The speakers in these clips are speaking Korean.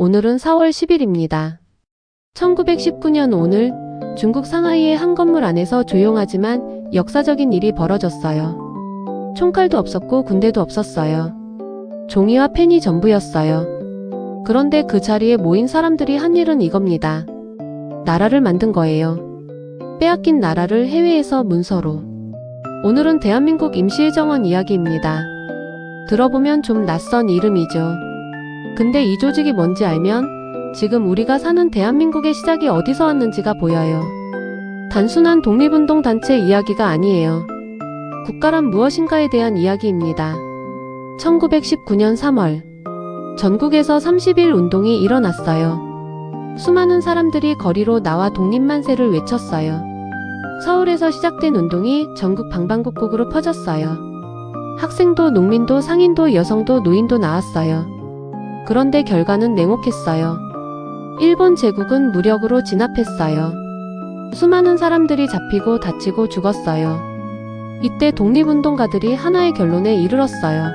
오늘은 4월 10일입니다. 1919년 오늘 중국 상하이의 한 건물 안에서 조용하지만 역사적인 일이 벌어졌어요. 총칼도 없었고 군대도 없었어요. 종이와 펜이 전부였어요. 그런데 그 자리에 모인 사람들이 한 일은 이겁니다. 나라를 만든 거예요. 빼앗긴 나라를 해외에서 문서로. 오늘은 대한민국 임시정원 이야기입니다. 들어보면 좀 낯선 이름이죠. 근데 이 조직이 뭔지 알면 지금 우리가 사는 대한민국의 시작이 어디서 왔는지가 보여요. 단순한 독립운동 단체 이야기가 아니에요. 국가란 무엇인가에 대한 이야기입니다. 1919년 3월 전국에서 30일 운동이 일어났어요. 수많은 사람들이 거리로 나와 독립만세를 외쳤어요. 서울에서 시작된 운동이 전국 방방곡곡으로 퍼졌어요. 학생도 농민도 상인도 여성도 노인도 나왔어요. 그런데 결과는 냉혹했어요. 일본 제국은 무력으로 진압했어요. 수많은 사람들이 잡히고 다치고 죽었어요. 이때 독립운동가들이 하나의 결론에 이르렀어요.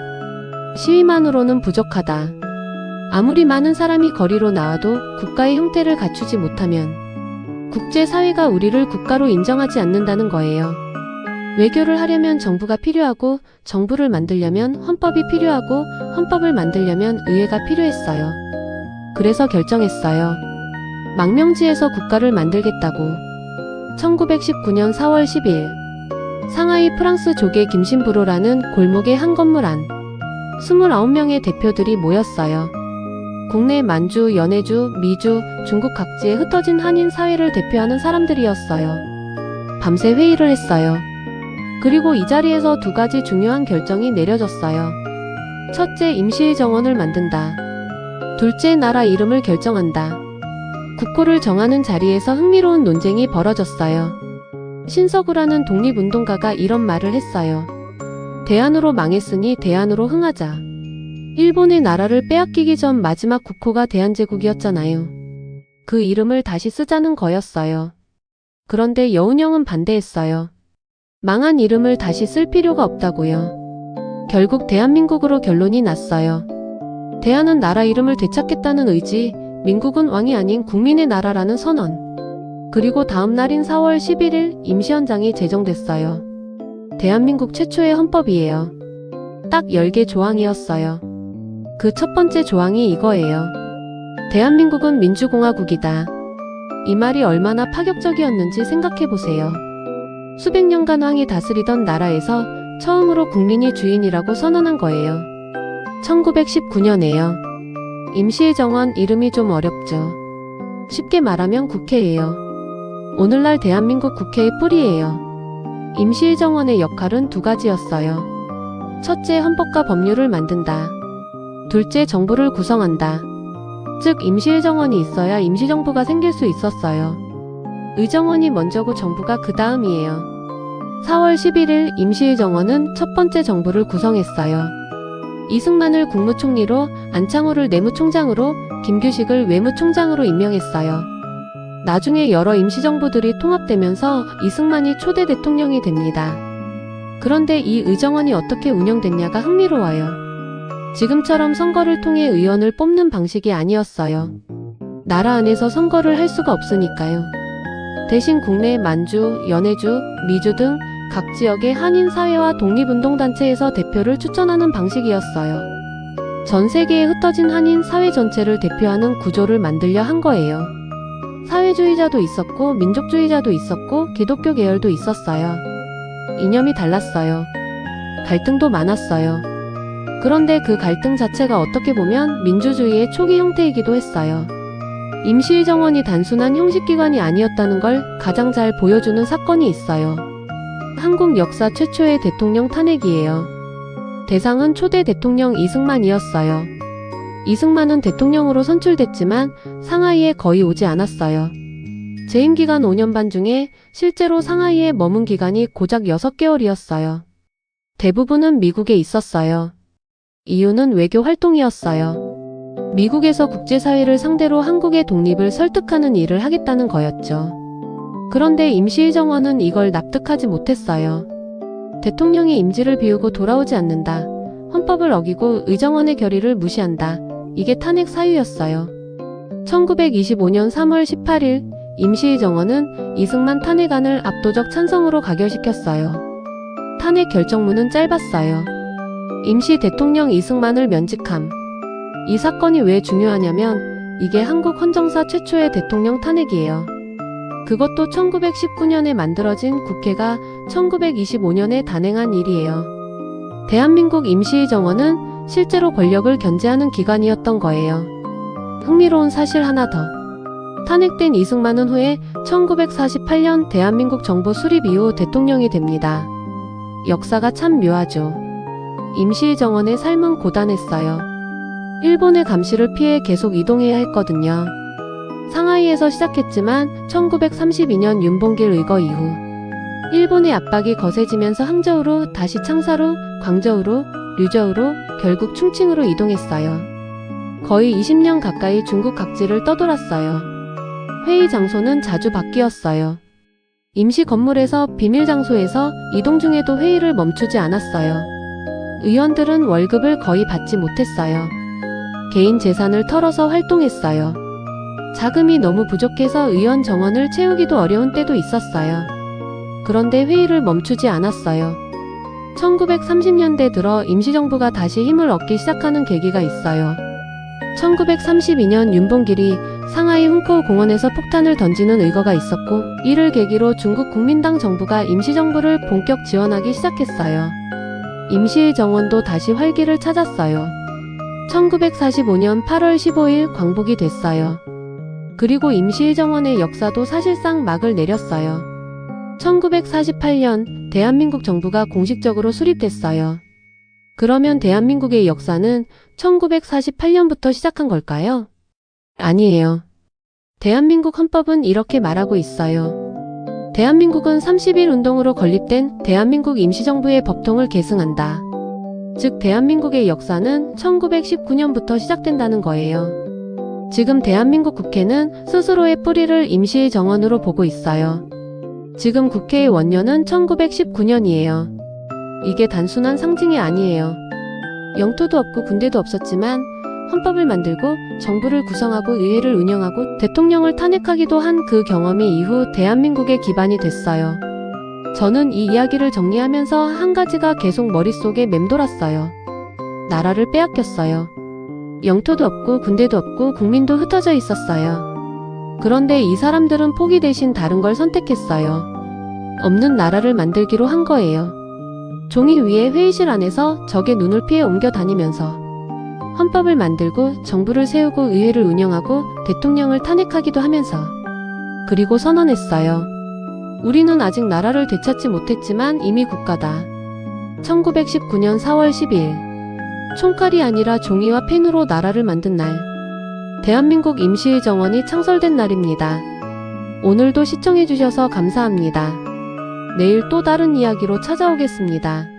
시위만으로는 부족하다. 아무리 많은 사람이 거리로 나와도 국가의 형태를 갖추지 못하면 국제사회가 우리를 국가로 인정하지 않는다는 거예요. 외교를 하려면 정부가 필요하고 정부를 만들려면 헌법이 필요하고 헌법을 만들려면 의회가 필요했어요. 그래서 결정했어요. 망명지에서 국가를 만들겠다고. 1919년 4월 10일 상하이 프랑스 조개 김신부로라는 골목의 한 건물 안 29명의 대표들이 모였어요. 국내 만주, 연해주, 미주, 중국 각지에 흩어진 한인 사회를 대표하는 사람들이었어요. 밤새 회의를 했어요. 그리고 이 자리에서 두 가지 중요한 결정이 내려졌어요. 첫째, 임시정원을 만든다. 둘째, 나라 이름을 결정한다. 국호를 정하는 자리에서 흥미로운 논쟁이 벌어졌어요. 신서구라는 독립운동가가 이런 말을 했어요. 대안으로 망했으니 대안으로 흥하자. 일본의 나라를 빼앗기기 전 마지막 국호가 대한제국이었잖아요. 그 이름을 다시 쓰자는 거였어요. 그런데 여운형은 반대했어요. 망한 이름을 다시 쓸 필요가 없다고요. 결국 대한민국으로 결론이 났어요. 대한은 나라 이름을 되찾겠다는 의지, 민국은 왕이 아닌 국민의 나라라는 선언. 그리고 다음 날인 4월 11일 임시헌장이 제정됐어요. 대한민국 최초의 헌법이에요. 딱 10개 조항이었어요. 그 첫 번째 조항이 이거예요. 대한민국은 민주공화국이다. 이 말이 얼마나 파격적이었는지 생각해보세요. 수백 년간 왕이 다스리던 나라에서 처음으로 국민이 주인이라고 선언한 거예요. 1919년에요. 임시정원 이름이 좀 어렵죠. 쉽게 말하면 국회예요. 오늘날 대한민국 국회의 뿌리예요. 임시정원의 역할은 두 가지였어요. 첫째, 헌법과 법률을 만든다. 둘째, 정부를 구성한다. 즉 임시정원이 있어야 임시정부가 생길 수 있었어요. 의정원이 먼저고 정부가 그 다음이에요. 4월 11일 임시정원은 첫 번째 정부를 구성했어요. 이승만을 국무총리로, 안창호를 내무총장으로, 김규식을 외무총장으로 임명했어요. 나중에 여러 임시정부들이 통합되면서 이승만이 초대 대통령이 됩니다. 그런데 이 의정원이 어떻게 운영됐냐가 흥미로워요. 지금처럼 선거를 통해 의원을 뽑는 방식이 아니었어요. 나라 안에서 선거를 할 수가 없으니까요. 대신 국내 만주, 연해주, 미주 등 각 지역의 한인 사회와 독립운동단체에서 대표를 추천하는 방식이었어요. 전 세계에 흩어진 한인 사회 전체를 대표하는 구조를 만들려 한 거예요. 사회주의자도 있었고 민족주의자도 있었고 기독교 계열도 있었어요. 이념이 달랐어요. 갈등도 많았어요. 그런데 그 갈등 자체가 어떻게 보면 민주주의의 초기 형태이기도 했어요. 임시정원이 단순한 형식기관이 아니었다는 걸 가장 잘 보여주는 사건이 있어요. 한국 역사 최초의 대통령 탄핵이에요. 대상은 초대 대통령 이승만이었어요. 이승만은 대통령으로 선출됐지만 상하이에 거의 오지 않았어요. 재임 기간 5년 반 중에 실제로 상하이에 머문 기간이 고작 6개월이었어요. 대부분은 미국에 있었어요. 이유는 외교 활동이었어요. 미국에서 국제사회를 상대로 한국의 독립을 설득하는 일을 하겠다는 거였죠. 그런데 임시정원은 이걸 납득하지 못했어요. 대통령이 임지를 비우고 돌아오지 않는다. 헌법을 어기고 의정원의 결의를 무시한다. 이게 탄핵 사유였어요. 1925년 3월 18일 임시의 정원은 이승만 탄핵안을 압도적 찬성으로 가결시켰어요. 탄핵 결정문은 짧았어요. 임시 대통령 이승만을 면직함. 이 사건이 왜 중요하냐면 이게 한국 헌정사 최초의 대통령 탄핵이에요. 그것도 1919년에 만들어진 국회가 1925년에 단행한 일이에요. 대한민국 임시의 정원은 실제로 권력을 견제하는 기관이었던 거예요. 흥미로운 사실 하나 더. 탄핵된 이승만은 후에 1948년 대한민국 정부 수립 이후 대통령이 됩니다. 역사가 참 묘하죠. 임시의 정원의 삶은 고단했어요. 일본의 감시를 피해 계속 이동해야 했거든요. 상하이에서 시작했지만 1932년 윤봉길 의거 이후 일본의 압박이 거세지면서 항저우로 다시 창사로, 광저우로, 류저우로 결국 충칭으로 이동했어요. 거의 20년 가까이 중국 각지를 떠돌았어요. 회의 장소는 자주 바뀌었어요. 임시 건물에서 비밀 장소에서 이동 중에도 회의를 멈추지 않았어요. 의원들은 월급을 거의 받지 못했어요. 개인 재산을 털어서 활동했어요. 자금이 너무 부족해서 의원 정원을 채우기도 어려운 때도 있었어요. 그런데 회의를 멈추지 않았어요. 1930년대 들어 임시정부가 다시 힘을 얻기 시작하는 계기가 있어요. 1932년 윤봉길이 상하이 훈커우 공원에서 폭탄을 던지는 의거가 있었고 이를 계기로 중국 국민당 정부가 임시정부를 본격 지원하기 시작했어요. 임시의 정원도 다시 활기를 찾았어요. 1945년 8월 15일 광복이 됐어요. 그리고 임시의 정원의 역사도 사실상 막을 내렸어요. 1948년 대한민국 정부가 공식적으로 수립됐어요. 그러면 대한민국의 역사는 1948년부터 시작한 걸까요? 아니에요. 대한민국 헌법은 이렇게 말하고 있어요. 대한민국은 30일 운동으로 건립된 대한민국 임시정부의 법통을 계승한다. 즉 대한민국의 역사는 1919년부터 시작된다는 거예요. 지금 대한민국 국회는 스스로의 뿌리를 임시의 정원으로 보고 있어요. 지금 국회의 원년은 1919년이에요. 이게 단순한 상징이 아니에요. 영토도 없고 군대도 없었지만 헌법을 만들고 정부를 구성하고 의회를 운영하고 대통령을 탄핵하기도 한 그 경험이 이후 대한민국의 기반이 됐어요. 저는 이 이야기를 정리하면서 한 가지가 계속 머릿속에 맴돌았어요. 나라를 빼앗겼어요. 영토도 없고 군대도 없고 국민도 흩어져 있었어요. 그런데 이 사람들은 포기 대신 다른 걸 선택했어요. 없는 나라를 만들기로 한 거예요. 종이 위에 회의실 안에서 적의 눈을 피해 옮겨 다니면서 헌법을 만들고 정부를 세우고 의회를 운영하고 대통령을 탄핵하기도 하면서 그리고 선언했어요. 우리는 아직 나라를 되찾지 못했지만 이미 국가다. 1919년 4월 10일 총칼이 아니라 종이와 펜으로 나라를 만든 날. 대한민국 임시의 정원이 창설된 날입니다. 오늘도 시청해주셔서 감사합니다. 내일 또 다른 이야기로 찾아오겠습니다.